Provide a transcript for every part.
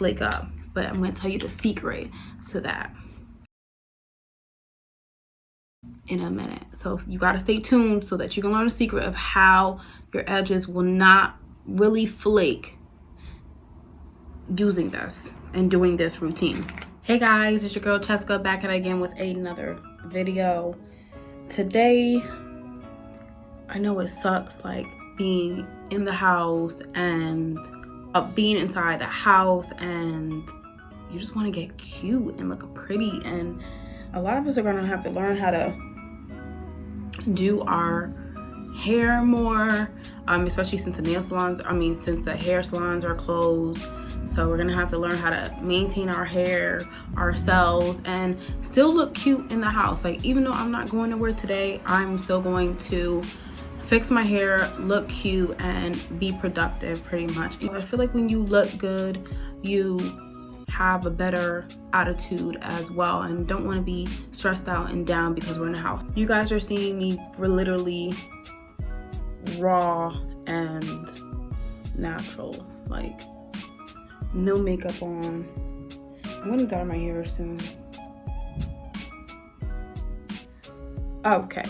flake up. But I'm going to tell you the secret to that in a minute. So you got to stay tuned so that you can learn the secret of how your edges will not really flake using this and doing this routine. Hey guys, it's your girl Chesca back at it again with another video. Today, I know it sucks like being in the house and being inside the house, and you just want to get cute and look pretty, and a lot of us are going to have to learn how to do our hair more, especially since the nail salons, since the hair salons are closed. So we're gonna have to learn how to maintain our hair ourselves and still look cute in the house. Like, even though I'm not going nowhere today, I'm still going to fix my hair, look cute, and be productive pretty much. I feel like when you look good, you have a better attitude as well, and don't want to be stressed out and down because we're in the house. You guys are seeing me literally raw and natural, like no makeup on. I'm gonna dye my hair soon. Okay,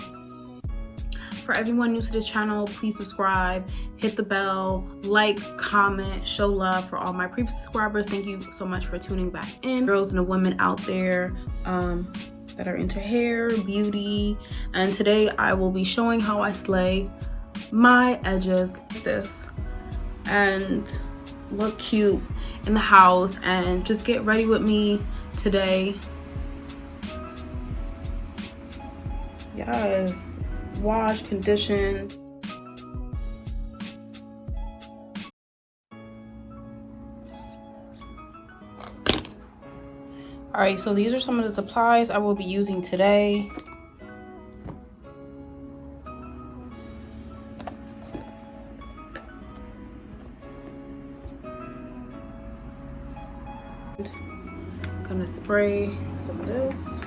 for everyone new to this channel, please subscribe, hit the bell, like, comment, show love for all my previous subscribers. Thank you so much for tuning back in. Girls and the women out there that are into hair, beauty, and today I will be showing how I slay my edges like this and look cute in the house, and just get ready with me today. Yes, wash, condition. All right, so these are some of the supplies I will be using today. Gonna spray some of this.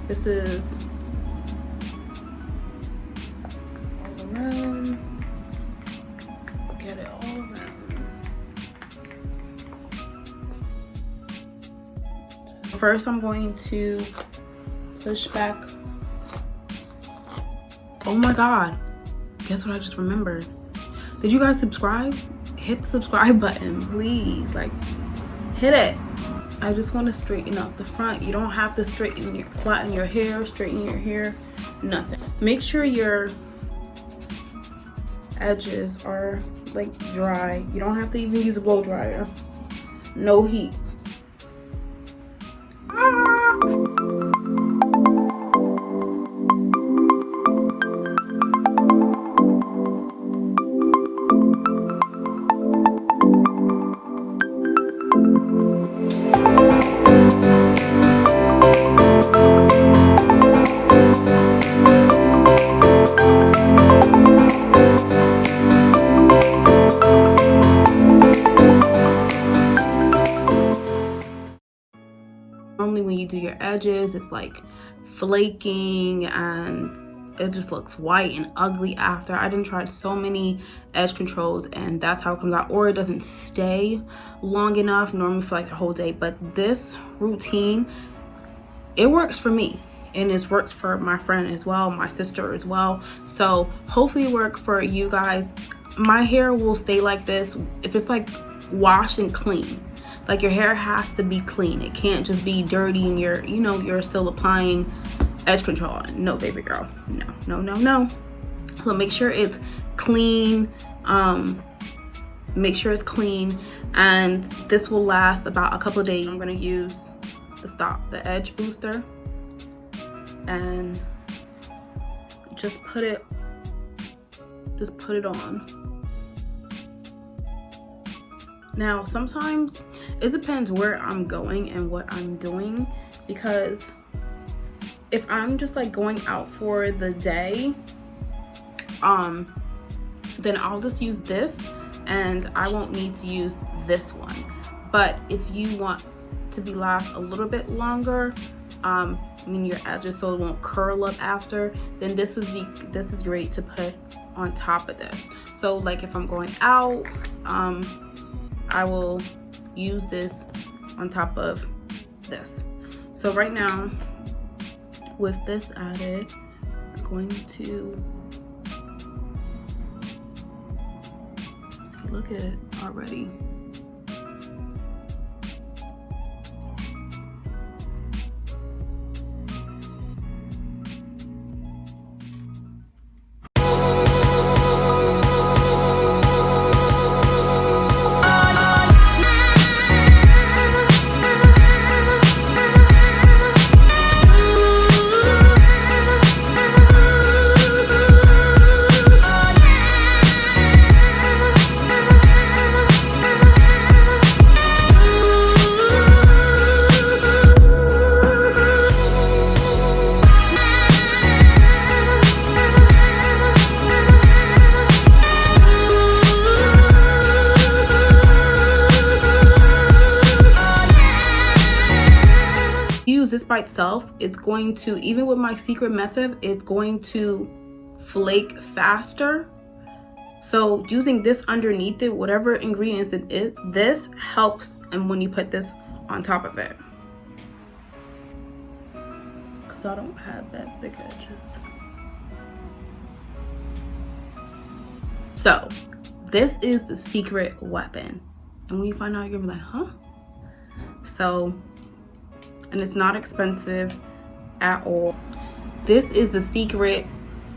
This is all around. Get it all around. First, I'm going to push back. Oh my God, guess what I just remembered? Did you guys subscribe? Hit the subscribe button, please. Like, hit it. I just want to straighten up the front. You don't have to flatten your hair, straighten your hair, nothing. Make sure your edges are like dry. You don't have to even use a blow dryer. No heat. Normally when you do your edges, it's like flaking and it just looks white and ugly after. I done tried so many edge controls and that's how it comes out, or it doesn't stay long enough, normally for like the whole day. But this routine, it works for me, and it works for my friend as well, my sister as well. So hopefully it works for you guys. My hair will stay like this if it's like washed and clean. Like, your hair has to be clean. It can't just be dirty and you're still applying edge control on. No, baby girl, no. So make sure it's clean. Make sure it's clean, and this will last about a couple of days. I'm gonna use the edge booster and just put it on. Now, sometimes it depends where I'm going and what I'm doing, because if I'm just like going out for the day, then I'll just use this and I won't need to use this one. But if you want to last a little bit longer, your edges so it won't curl up after, then this is great to put on top of this. So like if I'm going out, I will use this on top of this. So right now, with this added, I'm going to see, look at it already. This by itself, it's going to, even with my secret method, it's going to flake faster. So using this underneath it, whatever ingredients it is, this helps. And when you put this on top of it, because I don't have that thick edges. So this is the secret weapon, and when you find out, you're gonna be like, huh? So, and it's not expensive at all. This is the secret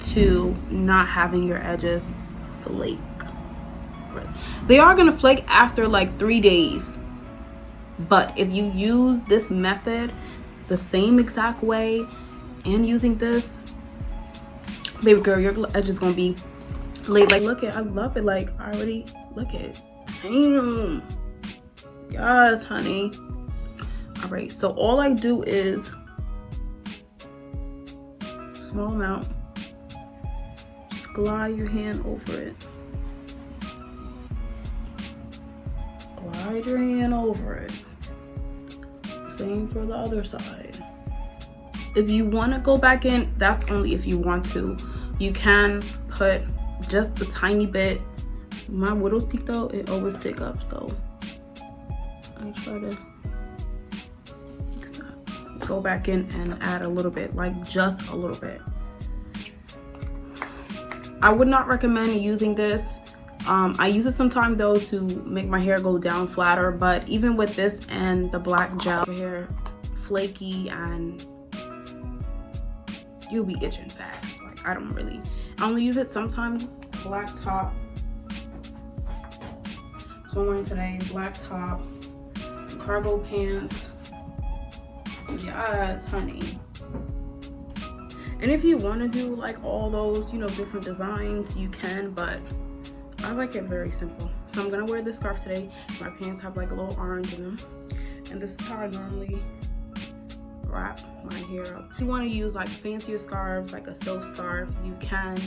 to not having your edges flake. They are gonna flake after like 3 days, but if you use this method the same exact way and using this, baby girl, your edge is gonna be laid. Like, look at, I love it. Like, I already, look at it. Damn. Yes, honey. All right, so all I do is small amount, just glide your hand over it. Glide your hand over it. Same for the other side. If you want to go back in, that's only if you want to. You can put just a tiny bit. My widow's peak though, it always stick up, so I try to go back in and add a little bit, like just a little bit. I would not recommend using this. I use it sometimes though to make my hair go down flatter, but even with this and the black gel, your hair flaky and you'll be itching fast. Like, I only use it sometimes. Black top. That's what I'm wearing today. Black top, cargo pants. Yes, honey. And if you want to do like all those, you know, different designs, you can, but I like it very simple. So I'm gonna wear this scarf today. My pants have like a little orange in them, and this is how I normally wrap my hair up. If you want to use like fancier scarves, like a silk scarf, you can,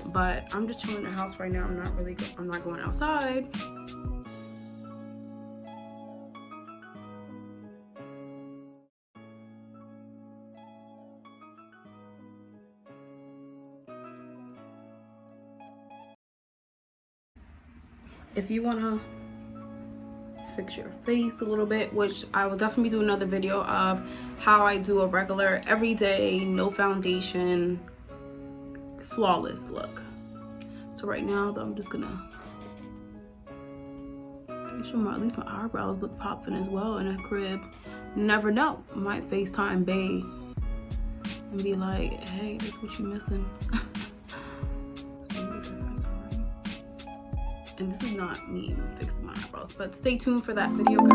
but I'm just chilling in the house right now. I'm not going outside. If you want to fix your face a little bit, which I will definitely do another video of how I do a regular everyday no foundation flawless look. So right now though, I'm just gonna make sure at least my eyebrows look popping as well in a crib. You never know, I might FaceTime bae and be like, hey, this is what you missing. And this is not me fixing my eyebrows, but stay tuned for that video, guys.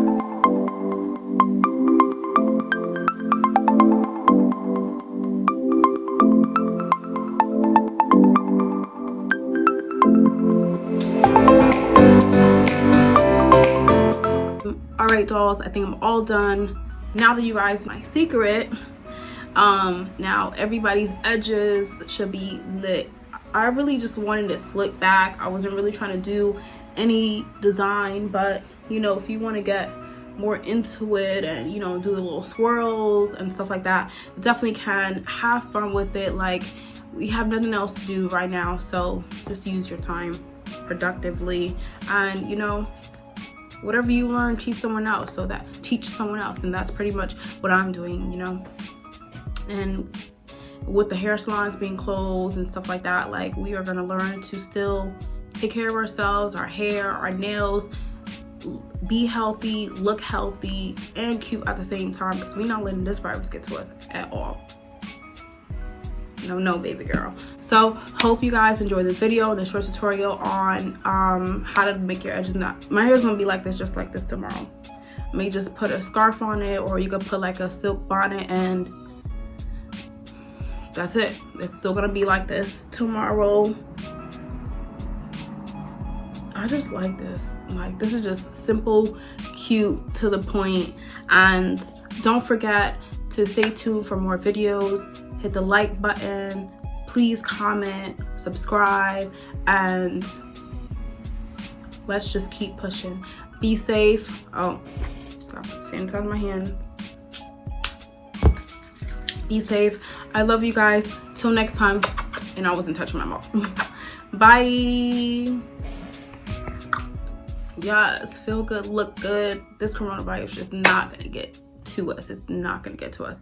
All right, dolls, I think I'm all done. Now that you guys know my secret, now everybody's edges should be lit. I really just wanted it slick back. I wasn't really trying to do any design, but you know, if you want to get more into it and, you know, do the little swirls and stuff like that, definitely can. Have fun with it. Like, we have nothing else to do right now, so just use your time productively. And you know, whatever you learn, teach someone else. And that's pretty much what I'm doing, you know. And with the hair salons being closed and stuff like that, like, we are gonna learn to still take care of ourselves, our hair, our nails, be healthy, look healthy, and cute at the same time, because we're not letting this virus get to us at all. No, baby girl. So hope you guys enjoyed this video and this short tutorial on how to make your edges. Not, my hair's gonna be like this, just like this tomorrow. Maybe just put a scarf on it, or you could put like a silk bonnet, and that's it. It's still gonna be like this tomorrow. I just like this. Like, this is just simple, cute, to the point. And don't forget to stay tuned for more videos. Hit the like button, please comment, subscribe, and let's just keep pushing. Be safe. Oh, got sanitize my hand. Be safe. I love you guys. Till next time. And I wasn't touching my mouth. Bye. Yes, feel good, look good. This coronavirus is not gonna get to us. It's not gonna get to us.